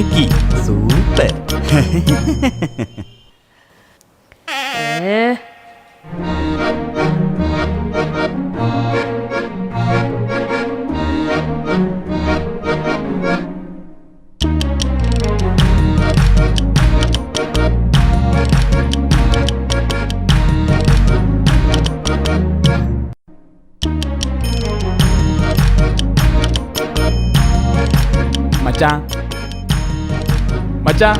ஜிமிக்கி சூப்பர். மச்சான் மச்சான்,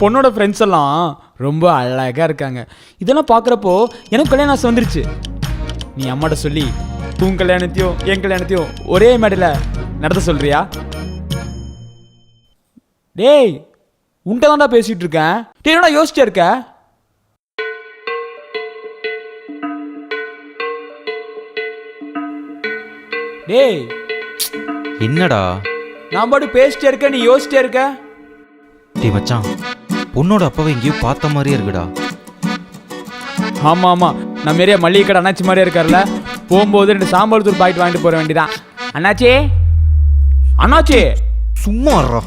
பொண்ணோட ஃப்ரெண்ட்ஸ் எல்லாம் ரொம்ப அழகாக இருக்காங்க. இதெல்லாம் பார்க்குறப்போ எனக்கு கல்யாணம் ஆசை வந்துருச்சு. நீ அம்மாட்ட சொல்லி உன் கல்யாணத்தையும் என் கல்யாணத்தையும் ஒரே மேடையில் நடத்த சொல்றியா? டேய், உன்ட்ட தான்டா பேசிகிட்டு இருக்கேன். டேய், என்னடா யோசிச்சே இருக்க? டேய், என்னடா நான் பாட்டு பேசிட்டே இருக்க, நீ யோசிச்சே இருக்க. டேய் மச்சான், பொண்ணோட அப்பாவை எங்கேயோ பார்த்த மாதிரியே இருக்குடா. ஆமாம் ஆமாம், நம்ம மாரியா மளிகை கடை அண்ணாச்சி மாதிரியே இருக்கார்ல. போகும்போது 2 சாம்பார் தூள் பாக்கெட் வாங்கிட்டு போற வேண்டியதான். அண்ணாச்சி அண்ணாச்சி சும்மா வர்றா.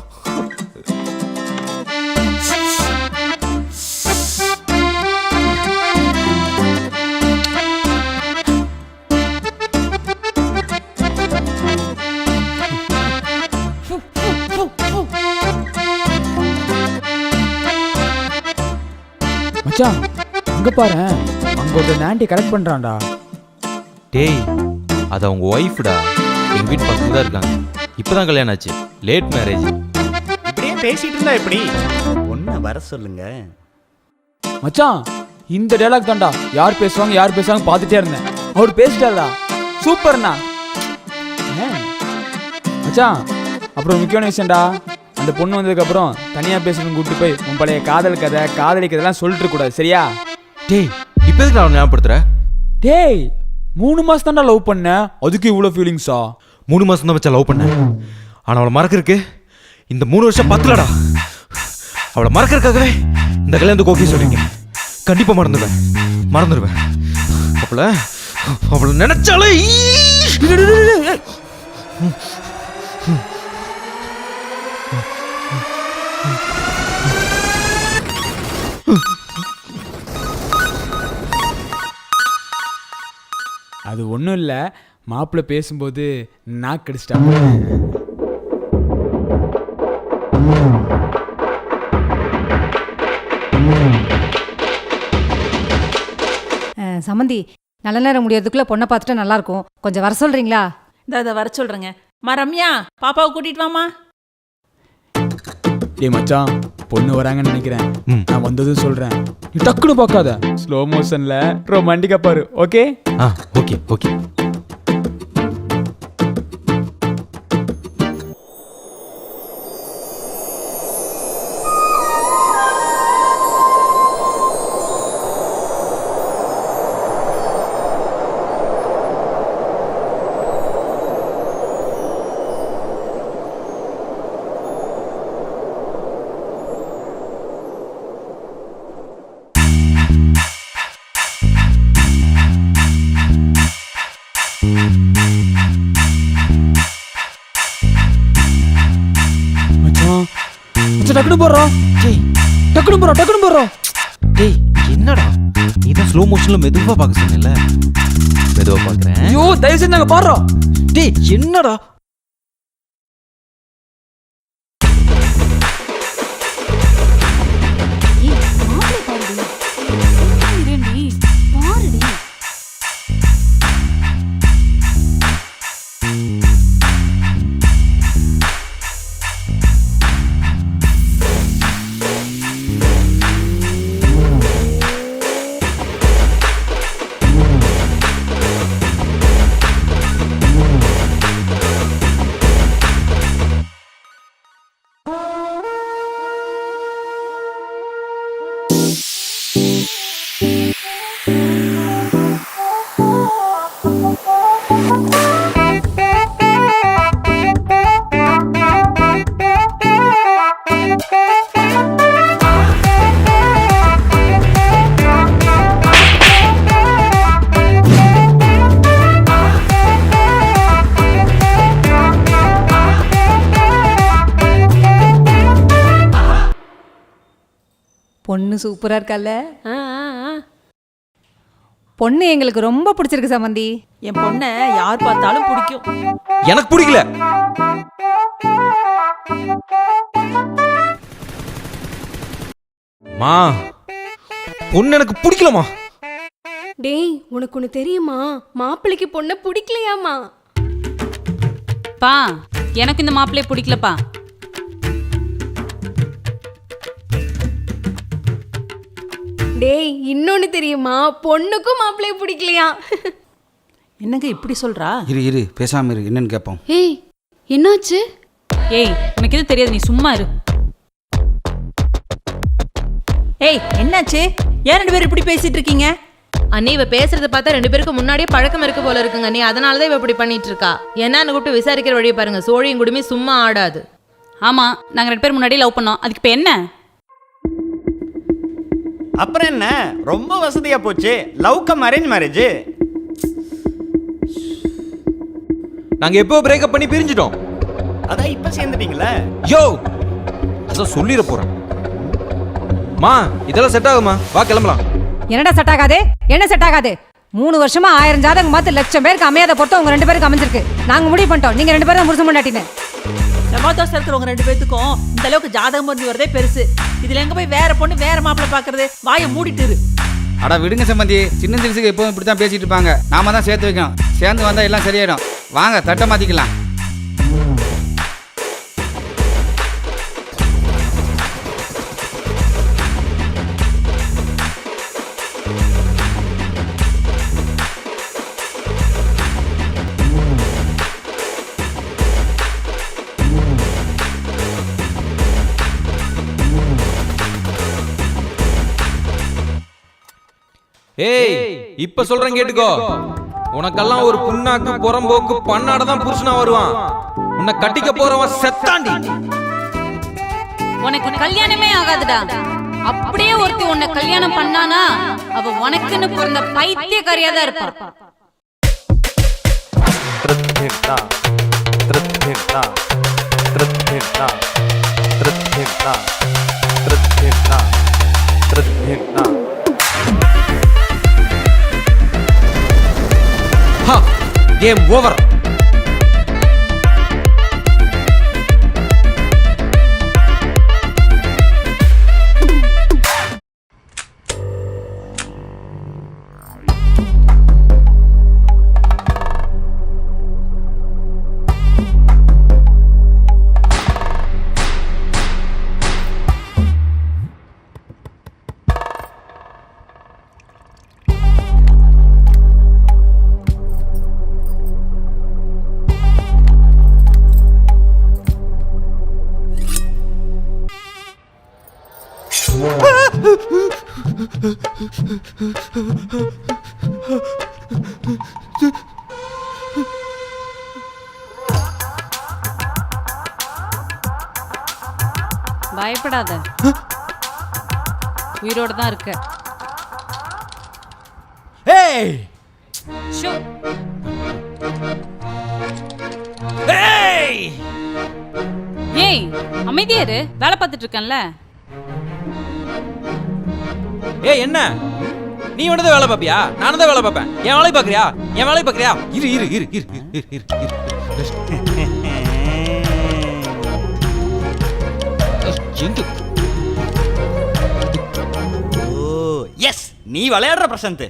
மச்சான், அங்க பாரு, அங்க ஒரு ஆண்டி கரெக்ட் பண்றான்டா. டேய், அது அவங்க ஒய்ஃப்டா. எங்க வீட்டு பக்கத்துல தான் இருக்காங்க. இப்பதான் கல்யாணம் ஆச்சு, லேட் மேரேஜ். இப்படியே பேசிட்டு இருந்தா எப்படி? பொண்ணை வர சொல்லுங்க. மச்சான், இந்த டைலாக் தான்டா யார் பேசுவாங்க பார்த்துட்டே இருந்தேன். அவர் பேசிட்டாரா, சூப்பர்ண்ணா. மச்சான், அப்புறம் முக்கியமான விஷயம்டா, அந்த பொண்ணு வந்ததுக்கப்புறம் தனியாக பேசணும்னு கூப்பிட்டு போய் உன் பழைய காதல் கதை காதலி கதைலாம் சொல்லிட்டு கூடாது, சரியா? டேய், இப்போ எதுக்கு அவன் ஞாபகப்படுத்துற? டேய், 3 மாசம் தான்டா லவ் பண்ண, அதுக்கு இவ்வளோ ஃபீலிங்ஸா? 3 மாசம் தான் வச்சா லவ் பண்ண. ஆனால் அவளை மறக்கிறதுக்கு இந்த 3 வருஷம் பத்தலடா. அவளை மறக்கிறதுக்காகவே இந்த கல்யாணத்துக்கு ஓகே சொல்றீங்க. கண்டிப்பாக மறந்துடுவேன். அவளை நினைச்சாலே அது ஒன்றும் இல்லை, மாப்பிள்ளை பேசும்போது நாக்கு அடிச்சிட்டாங்க. சமந்தி, நல்ல நேரம் முடியறதுக்குள்ள பொண்ணை பார்த்துட்டு நல்லா இருக்கும். கொஞ்சம் வர சொல்றீங்களா? இதை வர சொல்றேங்க. ரம்யா, பாப்பாவை கூட்டிட்டு வாமா. டேய் மச்சான், பொண்ணு வராங்கன்னு நினைக்கிறேன். நான் வந்ததும் சொல்றேன், நீ டக்குன்னு பார்க்காத, ஸ்லோ மோஷன்ல ரொமான்டிக்கா பாரு. ஓகே? Okay okay. டக்குனு போடுறோம். டேய், என்னடா நீதான் ஸ்லோ மோஷன்ல மெதுவா பார்க்க சொன்னல. மெதுவா பார்க்கறேன். ஐயோ, தயவு செஞ்சு நாங்க பாடுறோம். டேய், என்னடா பொண்ணு சூப்பரா இருக்கல்ல. ஆ, ஆ, ஆ. பொண்ணு எங்களுக்கு ரொம்ப பிடிச்சிருக்கு சம்மந்தி. என் பொண்ணை யார் பார்த்தாலும் பிடிக்கும். எனக்கு பிடிக்கல. மா பொண்ணு எனக்கு பிடிக்கலமா. டேய் உனக்கு ஒன்று தெரியுமா, மாப்பிள்ளைக்கு பொண்ணை பிடிக்கலையாமா. பா எனக்கு இந்த மாப்பிள்ளைய பிடிக்கலப்பா. டேய் இன்னொன்னு தெரியுமா, பொண்ணுக்கும் மாப்பிள்ளைய பிடிக்கலையா. என்னங்க இப்படி சொல்றா? இரு பேசாம இரு, என்னன்னு கேட்போம். ஏய் என்னாச்சு? ஏய் உனக்கு எதுவும் தெரியாது, நீ சும்மா இரு. ஏய் என்னாச்சு? ஏன் 2 பேரும் இப்படி பேசிட்டு இருக்கீங்க? அண்ணி இவ பேசுறத பார்த்தா 2 பேருக்கு முன்னாடியே பழக்கம் இருக்கு போல இருக்குங்க அண்ணி. அதனாலதான் இவ இப்படி பண்ணிட்டு இருக்கா. என்னன்னு கூப்பிட்டு விசாரிக்கிற வழியை பாருங்க. சோழியும் குடுமி சும்மா ஆடாது. ஆமா நாங்க 2 பேர் முன்னாடி லவ் பண்ணோம், அதுக்கு இப்ப என்ன? அப்புறம் என்ன, ரொம்ப வசதியா போச்சு. Love cum arrange marriage. நாங்க எப்போ பிரேக்கப் பண்ணி பிரிஞ்சிட்டோம். அதான் இப்ப சேர்ந்துட்டீங்களா? யோ அதான் சொல்லிட போறேன். மா இதெல்லாம் செட் ஆகுமா? வா கிளம்பலாம். என்னடா செட் ஆகாது? என்ன செட் ஆகாது? 3 வருஷமா 1000 ஜாதகம் பார்த்து லட்சம் பேருக்கு அமையாத பொறுத்த உங்க 2 பேருக்கு அமைஞ்சிருக்கு. நாங்க முடிவு பண்ணிட்டோம், நீங்க 2 பேரும் தான் புருஷன் பொண்டாட்டின்னு. செவ்வாதோஷம் இருக்கிறவங்க 2 பேத்துக்கும் இந்த அளவுக்கு ஜாதகம் பொருந்தி வரதே பெருசு. இதுல எங்க போய் வேற பொண்ணு வேற மாப்பிள்ளை பாக்குறது? வாயை மூடிட்டு இரு. அட விடுங்க சம்பந்தி, சின்ன சிறுசுக்கு எப்பவும் இப்படி தான் பேசிட்டு இருப்பாங்க. நாம தான் சேர்த்து வைக்கணும். சேர்ந்து வந்தா எல்லாம் சரியாயிடும். வாங்க தட்டை மாத்திக்கலாம். ஏய் இப்ப சொல்றேன் கேட்டுக்கோ. உனக்கெல்லாம் ஒரு புண்ணாக்கு புறம்போக்கு பண்ணாட தான் புருஷனா வருவான். உன்னை கட்டிக்க போறவன் செத்தாண்டி. உனக்கு கல்யாணமே ஆகாதுடா. அப்படியே ஒருத்தி உன்னை கல்யாணம் பண்ணானா அவ உனக்குன்னு பிறந்த பைத்தியக்காரியா தான் இருப்பா. Game over. பயப்படாத, உயிரோட தான் இருக்க. ஏய் ஷோ ஏய் ஏய் அமைதியா இரு, வேலை பார்த்துட்டு இருக்கேன்ல. ஏய் என்ன நீ ஒன்னதான் வேலை பாப்பியா? நானும் தான் வேலை பார்ப்பேன். என் வேலை பாக்குறியா? என் வேலை பாக்குறியா? இரு இரு இரு இரு இரு இரு இரு. ஓ எஸ், நீ விளையாடுற பிரசாந்த்.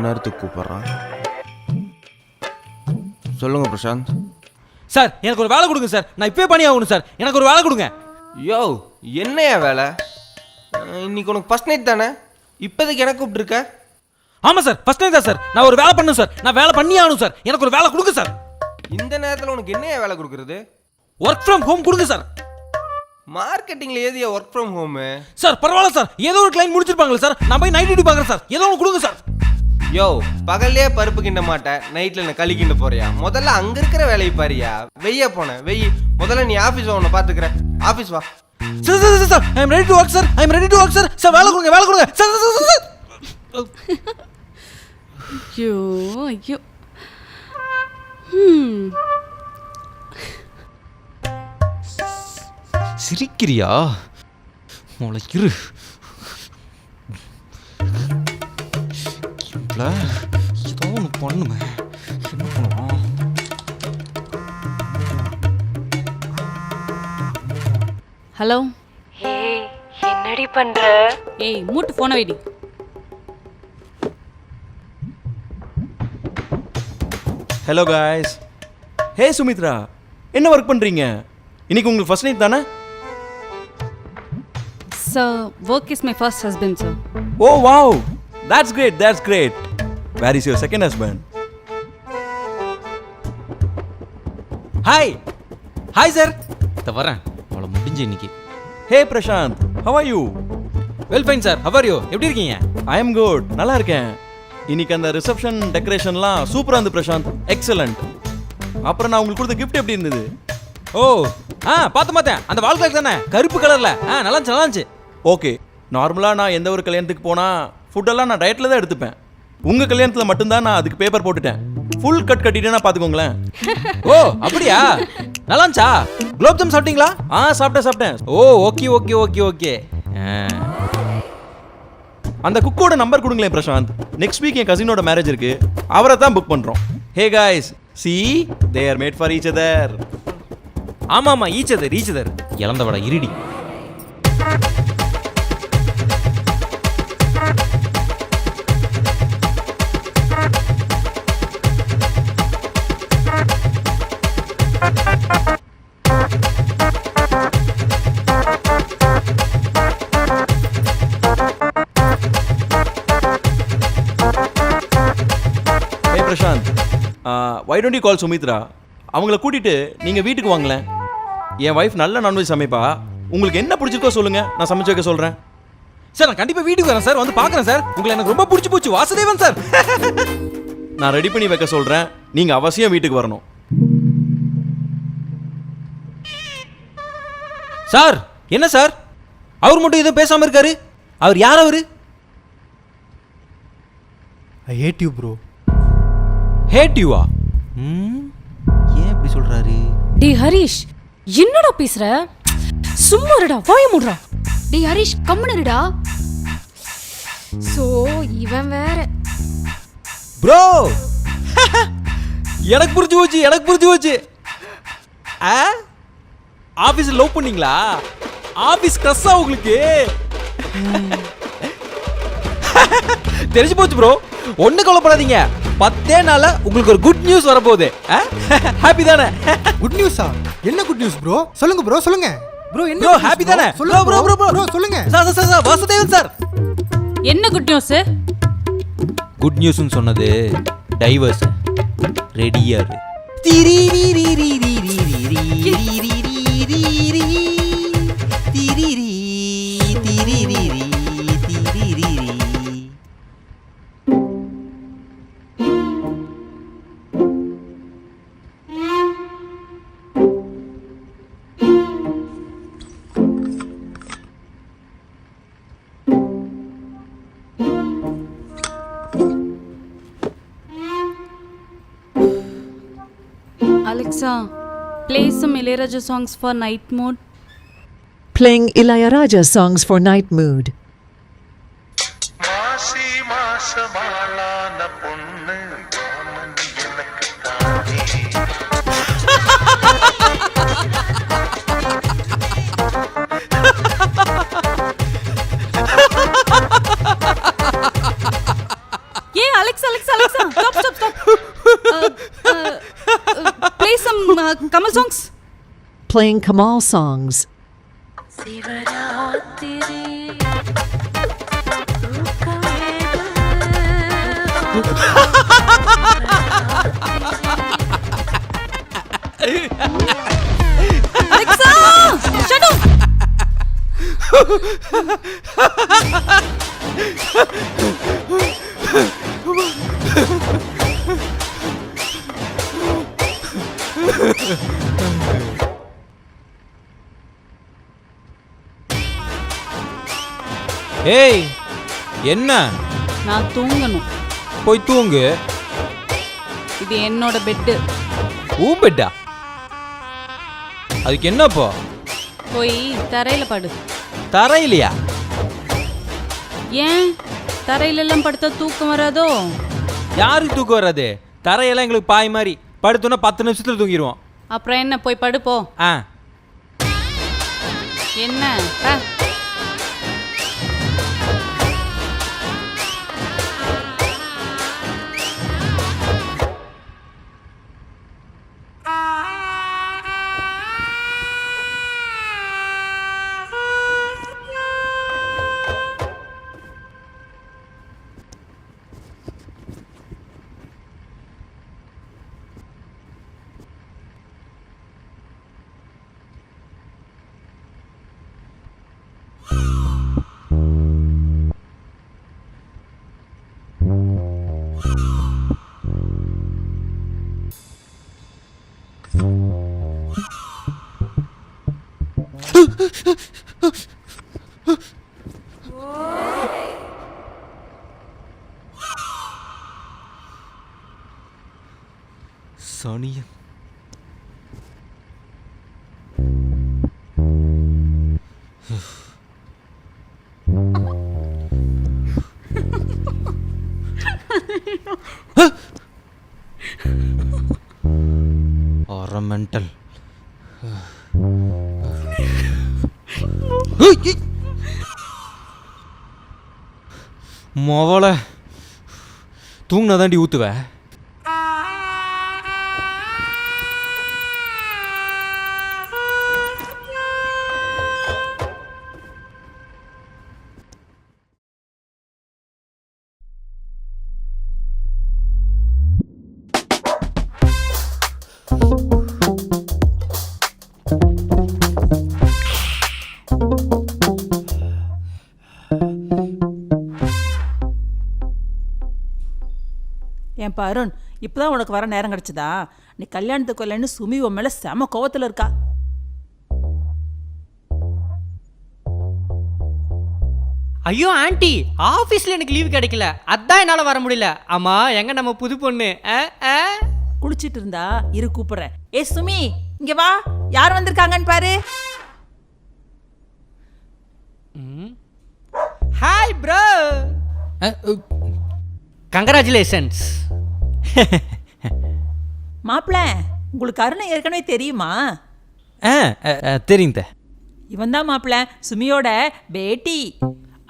நேரத்துக்கு கூப்பிட்றான். சொல்லுங்க பிரசாந்த். சார் எனக்கு ஒரு வேலை கொடுங்க சார். நான் இப்பவே பண்ணி ஆகணும் சார். எனக்கு ஒரு வேலை கொடுங்க. யோ என்னையா வேலை? இன்னைக்கு உனக்கு ஃபர்ஸ்ட் நைட் தானே? இப்போதைக்கு எனக்கு கூப்பிட்டுருக்க? ஆமா சார், ஃபர்ஸ்ட் நைட் தான் சார். நான் ஒரு வேலை பண்ணணும் சார். நான் வேலை பண்ணி ஆகணும் சார். எனக்கு ஒரு வேலை கொடுங்க சார். இந்த நேரத்தில் உனக்கு என்னையா வேலை கொடுக்குறது? ஒர்க் ஃப்ரம் ஹோம் கொடுங்க சார். மார்க்கெட்டிங்ல ஏதியா ஒர்க் ஃப்ரம் ஹோமு? சார் பரவாயில்ல சார், ஏதோ ஒரு கிளைண்ட் முடிச்சிருப்பாங்களே சார். நான் போய் நைட் டியூட்டி பார்க்குறேன் சார். ஏதோ ஒன்று கொடுங்க சார். யோ பகல்லே பருப்பு கிண்ட மாட்டேன், நைட்ல என்ன களி கிண்ட போறியா? முதல்ல அங்க இருக்கிற வேலையை பாரியா. வெய்ய போன வெய். முதல்ல நீ ஆபீஸ் வா, உன்னை பாத்துக்கிறேன். ஆபீஸ் வா. Sir sir sir sir, I am ready to work sir. I am ready to work sir. Sir வேலை கொடுங்க, வேலை கொடுங்க சார் சார் சார் சார். ஐயோ ஐயோ. சிரிக்கிறியா? மொளை இரு. ஏதோ ஒன்று பண்ணுமே. என்ன பண்ணுவான்? ஹலோ. ஏய் என்னடி பண்ற? ஏய் மூட்டு போன வைடி. Hello guys. ஹே சுமித்ரா, என்ன ஒர்க் பண்ணுறீங்க? இன்னைக்கு உங்களுக்கு ஃபர்ஸ்ட் நைட் தானே? Sir, work is my first husband sir. Oh wow, that's great, that's great. Where is your second husband? Hi hi sir. இதை வரேன். அவளை முடிஞ்சு இன்னைக்கு. Hey Prashanth, how are you? Well fine sir. How are you? எப்படி இருக்கீங்க? I am good, நல்லா இருக்கேன். இன்னைக்கு அந்த ரிசப்ஷன் டெக்கரேஷன்லாம் சூப்பராக இருந்து பிரசாந்த், எக்ஸலண்ட். அப்புறம் நான் உங்களுக்கு கொடுத்த கிஃப்ட் எப்படி இருந்தது? ஓ பார்த்தேன். அந்த வால் கிளாக் தானே, கருப்பு கலர்ல. நல்லா இருந்துச்சு. ஓகே, நார்மலாக நான் எந்த ஒரு கல்யாணத்துக்கு போனால் ஃபுட்டெல்லாம் நான் டயட்டில் தான் எடுத்துப்பேன். உங்கள் கல்யாணத்தில் மட்டும்தான் நான் அதுக்கு பேப்பர் போட்டுட்டேன். Full cut கட்டிட்டேன்னா பார்த்துக்கோங்களேன். ஓ அப்படியா? நல்லா இருந்துச்சா? குலோப் ஜாம் சாப்பிட்டீங்களா? சாப்பிட்டேன். ஓ ஓகே ஓகே ஓகே ஓகே. அந்த குக்கோட நம்பர் கொடுங்களேன் பிரசாந்த். நெக்ஸ்ட் வீக் என் கசினோட மேரேஜ் இருக்கு, அவரை தான் புக் பண்ணுறோம். Hey guys, see they are made for each other. ஆமாம், ஈச்சதர் இழந்த வட இருடி. ஹே Prashanth, why don't you call Sumitra? அவங்கள கூட்டிட்டு நீங்க வீட்டுக்கு வாங்களேன். என் வைஃப் நல்ல நான்வெஜ் சமைப்பா. உங்களுக்கு என்ன பிடிச்சிருக்கோ சொல்லுங்க, நான் சமைச்சு வைக்க சொல்றேன். சார் நான் கண்டிப்பாக வீட்டுக்கு வரேன் சார், வந்து பார்க்குறேன் சார். உங்களை எனக்கு ரொம்ப பிடிச்சி போச்சு. வாசுதேவன் சார். நான் ரெடி பண்ணி வைக்க சொல்றேன், நீங்க அவசியம் வீட்டுக்கு வரணும். சார் என்ன சார், அவர் மட்டும் எதுவும் பேசாமல் இருக்காரு? அவர் யார்? அவரு ஐ ஹேட் யூ ப்ரோ. ஹேட் யூவா? ஏன் இப்படி சொல்றாரு? டி ஹரிஷ், என்னடா பேசுற? சும்மா இருடா, வாய மூடுடா. டி ஹரிஷ், கம்முனு இருடா. சோ இவன் வேற. ப்ரோ எனக்கு புரிஞ்சு போச்சு. ஆபீஸ்ல லவ் பண்ணீங்களா? ஆபீஸ் கிரஷா உங்களுக்கு? தெரிஞ்சு போச்சு ப்ரோ. ஒண்ணு கவலைப்படாதீங்க, 10 நாள்ல உங்களுக்கு ஒரு குட் நியூஸ் வரப்போகுது. ஹாப்பி தானே? குட் நியூஸா? என்ன குட் நியூஸ் ப்ரோ? சொல்லுங்க ப்ரோ, சொல்லுங்க ப்ரோ. என்ன ப்ரோ ஹாப்பி தானே? சொல்லுங்க ப்ரோ சொல்லுங்க. Sir Vasudevan sir. என்ன குட் நியூஸ்? குட் நியூஸ்னு சொன்னது டைவர்ஸ். ரெடியா இரு. Alexa, play some Ilayaraja songs for night mode. Playing Ilayaraja songs for night mood. Yeah, Alexa, stop. Play some Kamal songs. Playing Kamal songs. Alexa, shut up. ஏய் என்ன? நான் தூங்கணும். போய் தூங்கு. இது என்னோட பெட்டு. ஊம்பெட்டா அதுக்கு என்னப்போ? போய் தரையில படு. தரையிலையா? ஏன் தரையில எல்லாம் படுத்தா தூக்கம் வராதோ? யாருக்கு தூக்கம் வராது? தரையெல்லாம் எங்களுக்கு பாய் மாதிரி படுத்தோன்னா 10 நிமிஷத்துல தூங்கிடுவோம். அப்புறம் என்ன, போய் படுப்போ. ஆ என்ன சனிய மென்டல். மொவல தூங்கினா தாண்டி ஊத்துவ. ஏன் அருண், இப்பதான் உனக்கு வர நேரம் கிடைச்சதா? நீ கல்யாணத்துக்கு வரலன்னு சுமி உன் மேல செம கோவத்துல இருக்கா. ஐயோ ஆண்டி, ஆபீஸ்ல எனக்கு லீவு கிடைக்கல, அதான் என்னால வர முடியல. ஆமா, எங்க நம்ம புது பொண்ணு? குளிச்சிட்டு இருந்தா இரு கூப்பிடுறேன். ஏ சுமி, இங்க வா, யார் வந்திருக்காங்கன்னு பாரு. Hi bro. கங்க்ராச்சுலேஷன்ஸ். மாப்பிள்ள, உங்களுக்கு அருணை ஏற்கனவே தெரியுமா? தெரியுங்க. இவன் தான் மாப்பிள்ள, சுமியோட பேட்டி.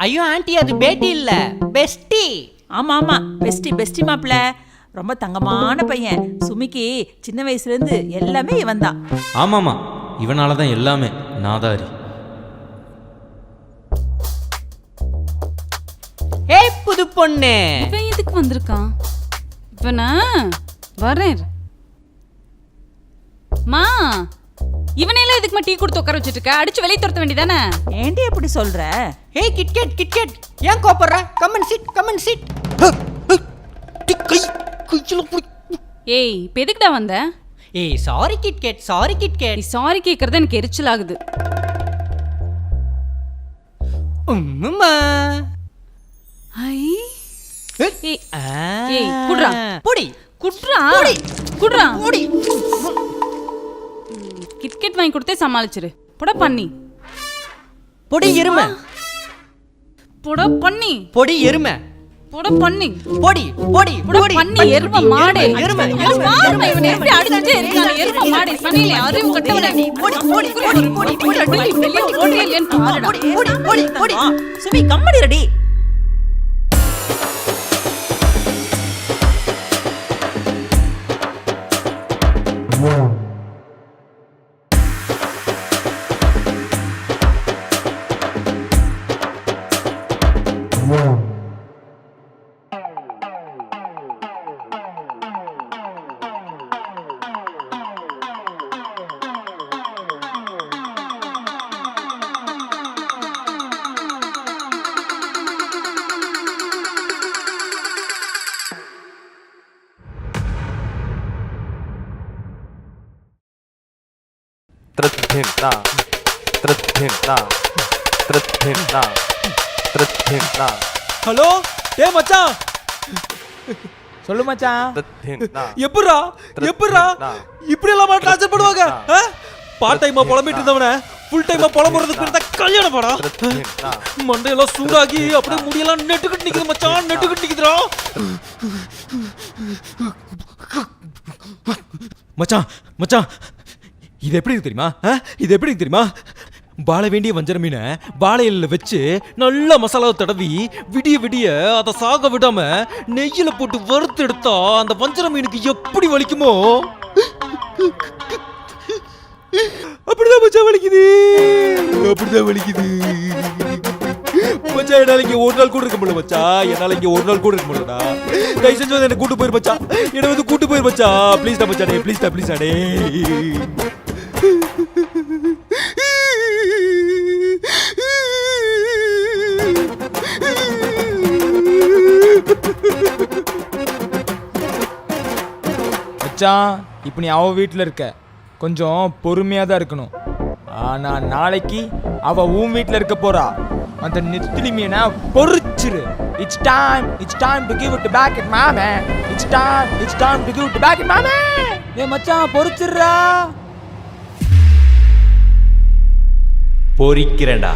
ஐயோ ஆண்டி, அது பேட்டி இல்ல, பெஸ்டி. ஆமா ஆமா, பெஸ்டி பெஸ்டி மாப்பிள்ள. ரொம்ப தங்கமான பையன். சுமிக்கு சின்ன வயசுல இருந்து எல்லாமே இவன் தான். ஆமாமா, இவனாலதான் எல்லாமே. நாதாரி. ஏய் புது பொண்ணு, இவன் எதுக்கு வந்திருக்கான்? இவனா வரேன். மா, இவனையெல்லாம் எதுக்குமா டீ கொடுத்து உட்கார வச்சுட்டு இருக்க? அடிச்சு வெளியே துரத்த வேண்டியதானே? ஏண்டி எப்படி சொல்ற? ஏய் கிட்கேட் கிட்கேட், ஏன் கோபப்படுற? Come and sit, come and sit. ஏய், இப்ப எதுக்குடா வந்த? ஏய் சாரி கிட்கேட், சாரி கிட்கேட். நீ சாரி கேக்குறது எனக்கு எரிச்சல் ஆகுது. உம்மா ஐ ஏய் ஏய் குட்றா பொடி, குட்றா குட்றா பொடி. கிட்கெட் வாங்கி கொடுத்தே சமாளிச்சிரு. போட பண்ணி, பொடி எருமை, போட பண்ணி, பொடி எருமை, போட பண்ணி, பொடி பொடி போட பொடி பண்ணி. எருமை மாடே, எருமை மாடே, இவனை எப்படி அடிச்சிட்டே இருக்கானே? எருமை மாடே, சனியிலே அறிவு கட்டவனே. பொடி பொடி பொடி பொடி பொடி வெளியே ஓடியே இல்லைன்னு பாருடா. பொடி பொடி பொடி. சுமி கம்மடி ரெடி. ஹலோ, டே மச்சான், சொல்லு மச்சான். எப்படிரா இப்படி எல்லாம் டார்ச்சர் பண்ணுவாங்க? பார்ட் டைமா புலம்பிட்டு இருந்தவன ஃபுல் டைமா புலம்புறதுக்கு பேர் தான் கல்யாணம் பாடா. மண்டையெல்லாம் சூடாகி அப்படியே முடியெல்லாம் நெட்டுக்கிட்டு நிக்குது மச்சான், நெட்டுக்கிட்டு நிக்குதுடா. மச்சான் மச்சான் இது எப்படி இருக்கு தெரியுமா? இது எப்படி இருக்கு தெரியுமா? பாலை வேண்டிய வஞ்சர மீனை பாலையில வச்சு நல்லா மசாலாவை தடவி விடிய விடிய அதை சாக விடாம நெய்யில போட்டு வறுத்து எடுத்தா அந்த வஞ்சர மீனுக்கு எப்படி வலிக்குமோ அப்படிதான் மச்சான் வலிக்குது, அப்படிதான் வலிக்குது மச்சான். என்னால இங்க ஒரு நாள் கூட இருக்க முடியல மச்சான், என்னால இங்க ஒரு நாள் கூட இருக்க முடியலடா. தயவு செஞ்சு வந்து என்ன கூட்டு போயிரு மச்சான், என்ன வந்து கூட்டு போயிரு மச்சான். ப்ளீஸ் டா மச்சானே, ப்ளீஸ் டா, ப்ளீஸ் டா. மச்சான் இப்போ நீ அவ வீட்டில் இருக்க, கொஞ்சம் பொறுமையாக தான் இருக்கணும். ஆனால் நாளைக்கு அவ உன் வீட்டில் இருக்க போறா. அந்த நெத்திலி மீனை பொறிச்சிரு. It's time to give it back at mama. It's time to give it back at mama. ஏ மச்சான் பொறிச்சிடுறா. பொறிக்கிறேன்டா.